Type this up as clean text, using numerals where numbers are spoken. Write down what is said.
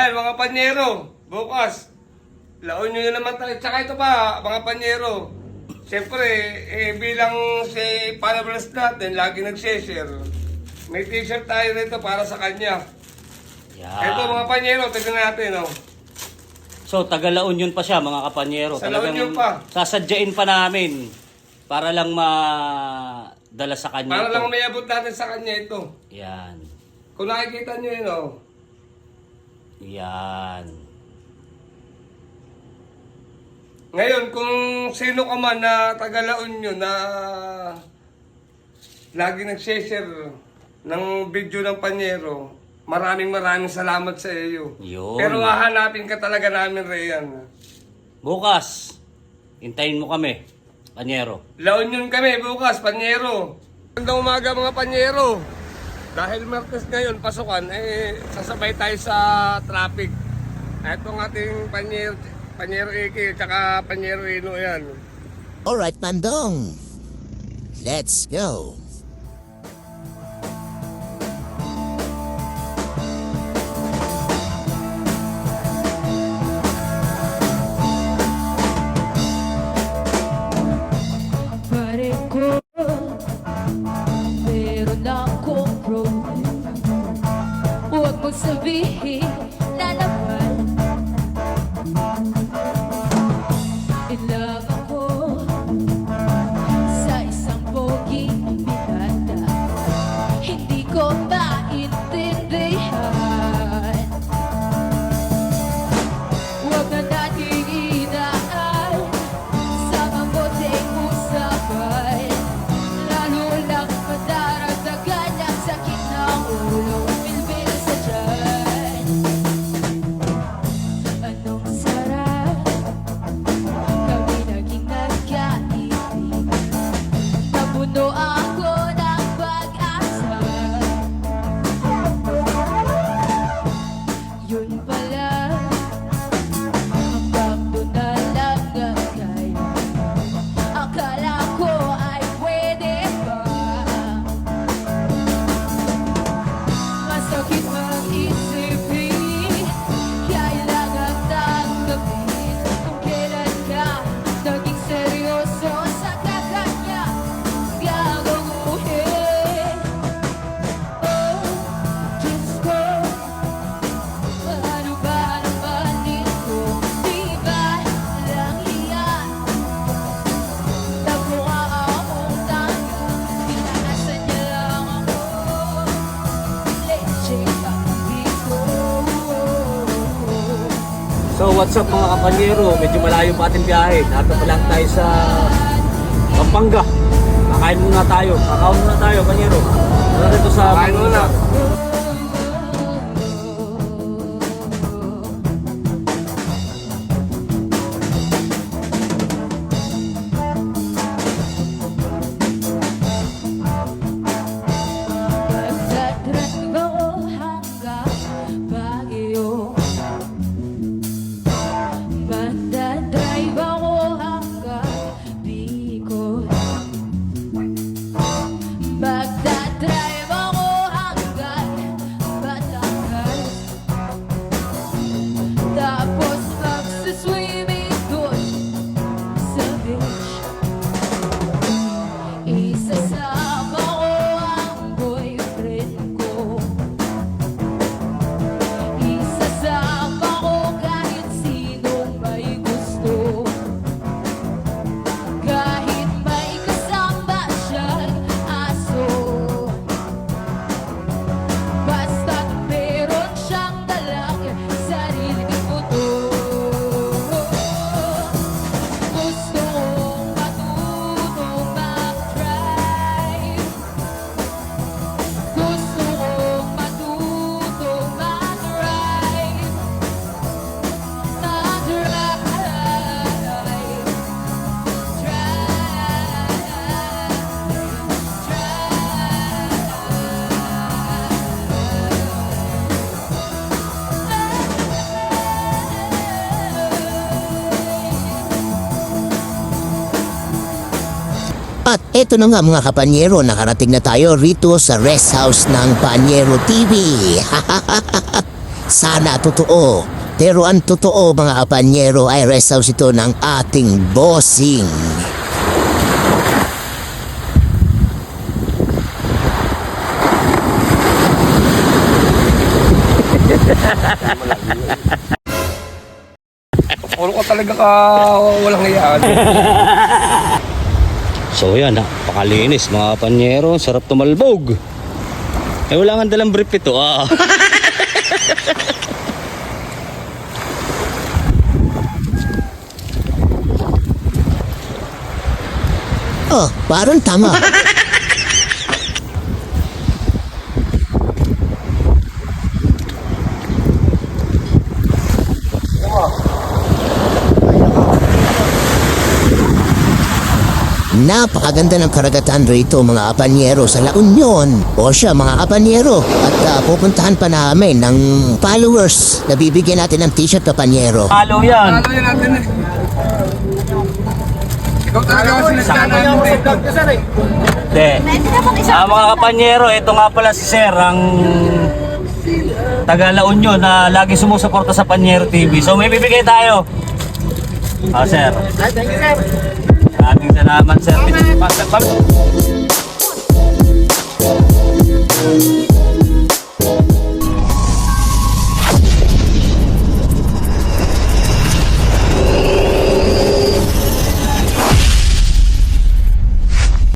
Ayan, mga panyero, bukas, laon nyo na naman tayo. Tsaka ito pa, mga panyero, siyempre, bilang si followers natin, lagi nag-share, may t-shirt tayo rito para sa kanya. Yan. Ito mga panyero, tignan natin, oh. So, taga La Union pa siya, mga kapanyero. Sa La Union pa. Sasadyain pa namin para lang madala sa kanya Para ito. lang may abot natin sa kanya ito. Yan. Kung nakikita nyo yun, oh. Yan. Ngayon, kung sino ka man na taga La Union na lagi nag-share ng video ng panyero, maraming salamat sa iyo. Yun. Pero hahanapin ka talaga namin, Rayan. Bukas, hintayin mo kami, panyero. La Union kami bukas, panyero. Magandang umaga mga panyero. Dahil Martes ngayon, pasukan, sasabay tayo sa traffic. Ito ang ating panyero Iki, tsaka panyero Ino yan. Alright, Mandong. Let's go. Pare ko, meron akong problem. Huwag mong sabihin na naman in love ako sa isang poging binata. Hindi ko maintindihan. Huwag na nating inaan sa mabuting usapan. Lalo lang madaragdagan ang sakit ng ulo. Bilbil sa tiyan. Anong sarap kami naging nagkaibigan. Napuno ako ng pag-asa. Yun pala, hanggang doon na lang ang kaya. Akala ko ay pwede pa. Masakit mag-isipin, kailangan tanggapin kung kailan ka naging seryoso sa kakanya gagawin. Oh, Diyos ko, paano ba naman ito? Di ba lang iyan? Nagmukha akong tanga, pinaasan niya lang ako. Leche pag-ibig ko. So, what's up mga kapanyero? Medyo malayo pa ating biyahe. Dapat pa lang tayo sa Pampanga. Kakain muna tayo. Kakaon muna tayo, panyero. Ano rito sa Kakain muna. Magdadrive ako hanggang Baguio. Magdadrive ako hanggang Bicol. Magdadrive ako hanggang Batangas. Tapos magsiswimming doon sa beach. Isasama ko ang boyfriend ko. Isasama ko kahit sinong may gusto. Kahit may kasama siyang aso. Basta't meron siyang dalang sariling motor. Gusto kong matutong mag-drive. Gusto kong matutong mag-drive. At eto na nga mga kapanyero, nakarating na tayo rito sa rest house ng Panyero TV. Sana totoo. Pero ang totoo mga kapanyero ay rest house ito ng ating bossing. Puro ko talaga ka walang hiyaan. So yan, napakalinis mga kapanyero. Sarap tumalbog. Eh wala nga dalang brief ito. Oh, parang tama. Napakaganda ng karagatan rito mga kapanyero sa La Union. O siya mga kapanyero. At pupuntahan pa namin ng followers na bibigyan natin ng t-shirt kapanyero. Halo yan. Ano yun natin eh? Ikaw talaga kasi nagtanong dito. Hindi. Mga kapanyero, ito nga pala si Sir, ang taga La Union na lagi sumusuporta sa Panyero TV. So may bibigay tayo. Sir. Thank you, sir. Maraming salamat, Sir.